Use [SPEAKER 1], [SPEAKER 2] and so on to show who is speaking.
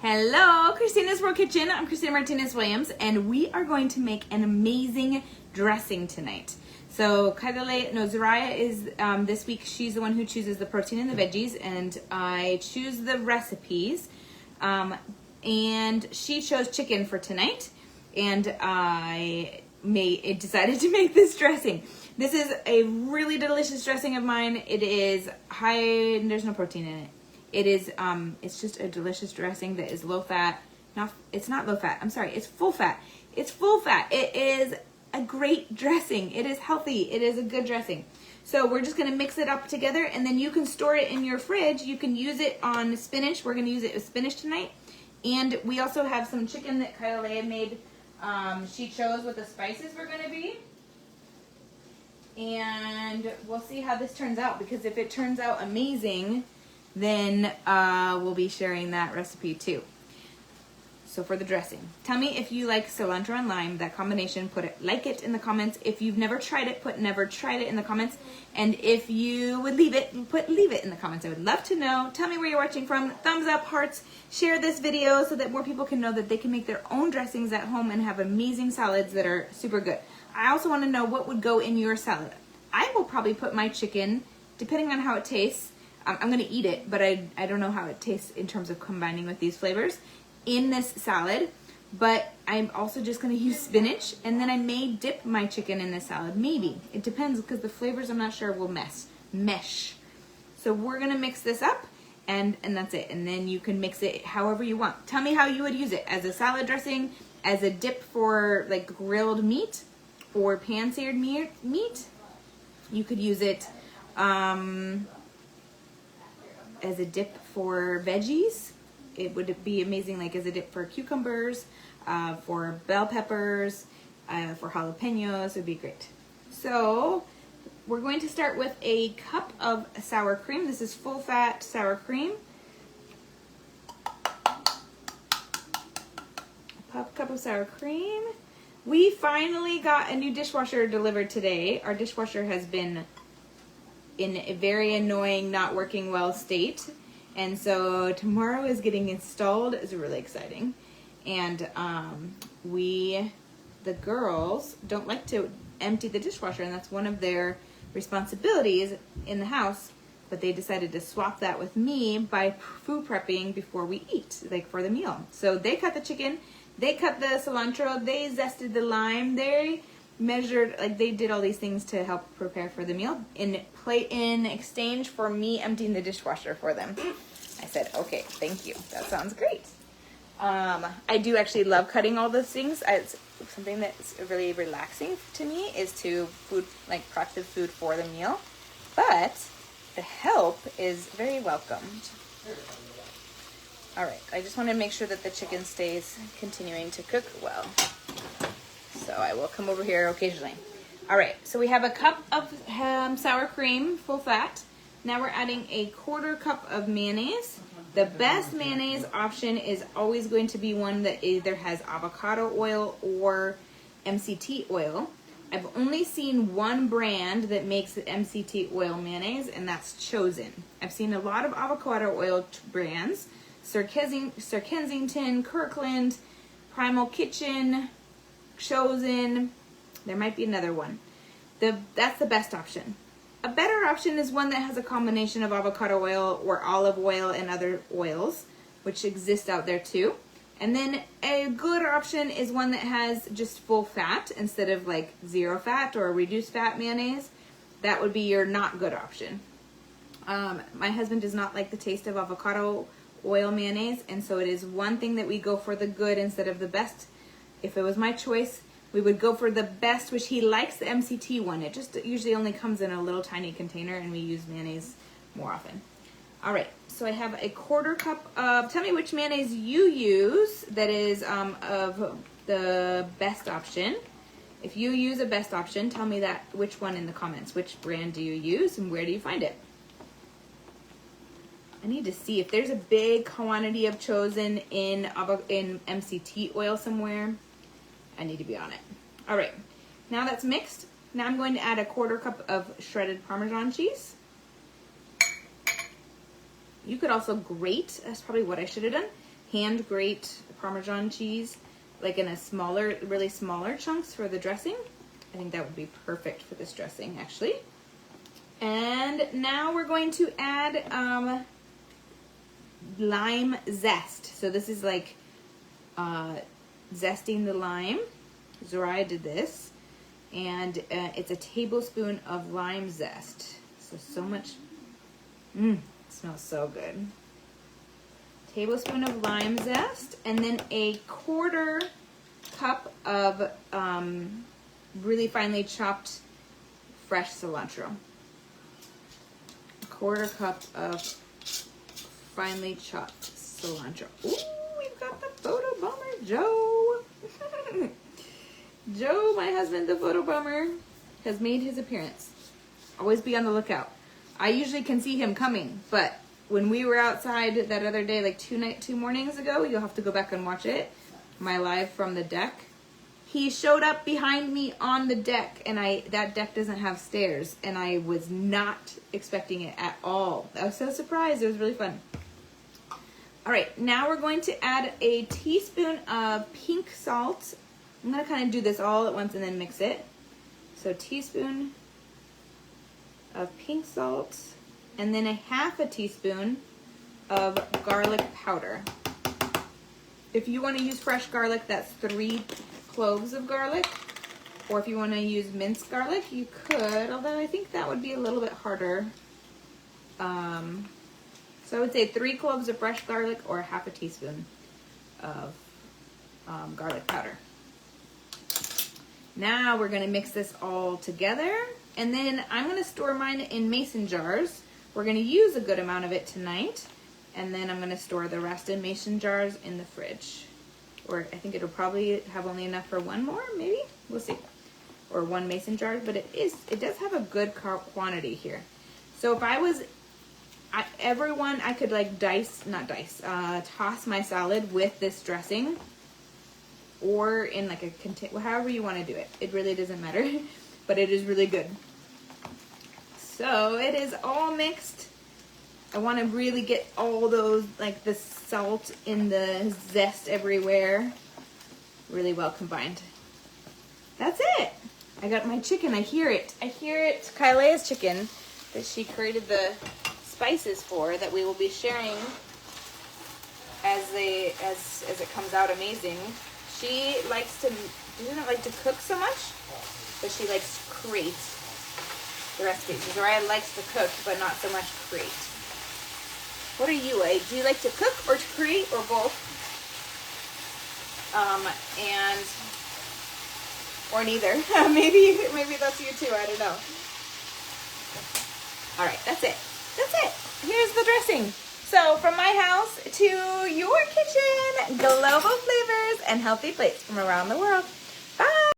[SPEAKER 1] Hello, Christina's World Kitchen. I'm Christina Martinez Williams, and we are going to make an amazing dressing tonight. So Zariah is this week. She's the one who chooses the protein and the veggies, and I choose the recipes. And she chose chicken for tonight, and I decided to make this dressing. This is a really delicious dressing of mine. It is high. There's no protein in it. It is, it's just a delicious dressing that is low fat. It's not low fat. I'm sorry. It's full fat. It's full fat. It is a great dressing. It is healthy. It is a good dressing. So we're just going to mix it up together, and then you can store it in your fridge. You can use it on spinach. We're going to use it with spinach tonight. And we also have some chicken that Kylie made. She chose what the spices were going to be. And we'll see how this turns out, because if it turns out amazing, then we'll be sharing that recipe too. So for the dressing, tell me if you like cilantro and lime, that combination. Put it in the comments. If you've never tried it, put never tried it in the comments. And if you would leave it in the comments. I would love to know. Tell me where you're watching from. Thumbs up, hearts, share this video so that more people can know that they can make their own dressings at home and have amazing salads that are super good. I also want to know what would go in your salad. I will probably put my chicken, depending on how it tastes. I'm going to eat it, but I don't know how it tastes in terms of combining with these flavors in this salad. But I'm also just going to use spinach, and then I may dip my chicken in this salad. Maybe. It depends, because the flavors, I'm not sure, will mesh. So we're going to mix this up, and that's it. And then you can mix it however you want. Tell me how you would use it. As a salad dressing, as a dip for like grilled meat or pan-seared meat. You could use it as a dip for veggies. It would be amazing, like as a dip for cucumbers, for bell peppers, for jalapenos. It would be great. So we're going to start with a cup of sour cream. This is full fat sour cream. A cup of sour cream. We finally got a new dishwasher delivered today. Our dishwasher has been in a very annoying, not working well state. And so tomorrow is getting installed. It's really exciting. And the girls don't like to empty the dishwasher, and that's one of their responsibilities in the house. But they decided to swap that with me by food prepping before we eat, like for the meal. So they cut the chicken, they cut the cilantro, they zested the lime, they measured, like they did all these things to help prepare for the meal in exchange for me emptying the dishwasher for them. I said, okay, thank you. That sounds great. I do actually love cutting all those things. It's something that's really relaxing to me, is to prep the food for the meal. But the help is very welcomed. All right, I just want to make sure that the chicken stays continuing to cook well. So I will come over here occasionally. All right, so we have a cup of sour cream, full fat. Now we're adding a 1/4 cup of mayonnaise. The best mayonnaise option is always going to be one that either has avocado oil or MCT oil. I've only seen one brand that makes MCT oil mayonnaise, and that's Chosen. I've seen a lot of avocado oil brands. Sir Kensington, Kirkland, Primal Kitchen, Chosen. There might be another one. That's the best option. A better option is one that has a combination of avocado oil or olive oil and other oils, which exist out there too. And then a good option is one that has just full fat instead of like zero fat or a reduced fat mayonnaise. That would be your not good option. My husband does not like the taste of avocado oil mayonnaise, and so it is one thing that we go for the good instead of the best. If it was my choice, we would go for the best, which he likes the MCT one. It just usually only comes in a little tiny container, and we use mayonnaise more often. All right, so I have a 1/4 cup of, tell me which mayonnaise you use that is of the best option. If you use a best option, tell me which one in the comments. Which brand do you use, and where do you find it? I need to see if there's a big quantity of Chosen in MCT oil somewhere. I need to be on it. All right, now that's mixed. Now I'm going to add a 1/4 cup of shredded Parmesan cheese. You could also grate, that's probably what I should have done. hand grate Parmesan cheese, like in a smaller, really smaller chunks for the dressing. I think that would be perfect for this dressing, actually. And now we're going to add lime zest. So this is like zesting the lime. Zariah did this. And it's a tablespoon of lime zest. So much, it smells so good. Tablespoon of lime zest, and then a 1/4 cup of really finely chopped fresh cilantro. 1/4 cup of finely chopped cilantro. Ooh, we've got the photo bomber, Joe. Joe, my husband, the photo bomber, has made his appearance. Always be on the lookout. I usually can see him coming, but when we were outside that other day, like 2 mornings ago, you'll have to go back and watch it, my live from the deck. He showed up behind me on the deck, and that deck doesn't have stairs, and I was not expecting it at all. I was so surprised. It was really fun. All right, now we're going to add a teaspoon of pink salt. I'm going to kind of do this all at once and then mix it. So a teaspoon of pink salt, and then a 1/2 teaspoon of garlic powder. If you want to use fresh garlic, that's 3 cloves of garlic. Or if you want to use minced garlic, you could, although I think that would be a little bit harder. So I would say 3 cloves of fresh garlic or 1/2 teaspoon of garlic powder. Now we're going to mix this all together, and then I'm going to store mine in mason jars. We're going to use a good amount of it tonight, and then I'm going to store the rest in mason jars in the fridge. Or I think it'll probably have only enough for 1 more, maybe? We'll see. Or 1 mason jar, but it does have a good quantity here. So if I was everyone, I could like toss my salad with this dressing, or in like a container, however you want to do it. It really doesn't matter, but it is really good. So it is all mixed. I want to really get all those, like the salt in the zest everywhere, really well combined. That's it. I got my chicken. I hear it. I hear it. Kailea's chicken that she created the spices for, that we will be sharing as it comes out amazing. She doesn't like to cook so much, but she likes to create the recipes. Zariah likes to cook, but not so much create. What are you like? Do you like to cook or to create, or both? Or neither. maybe that's you too. I don't know. All right, that's it. That's it. Here's the dressing. So from my house to your kitchen, global flavors and healthy plates from around the world.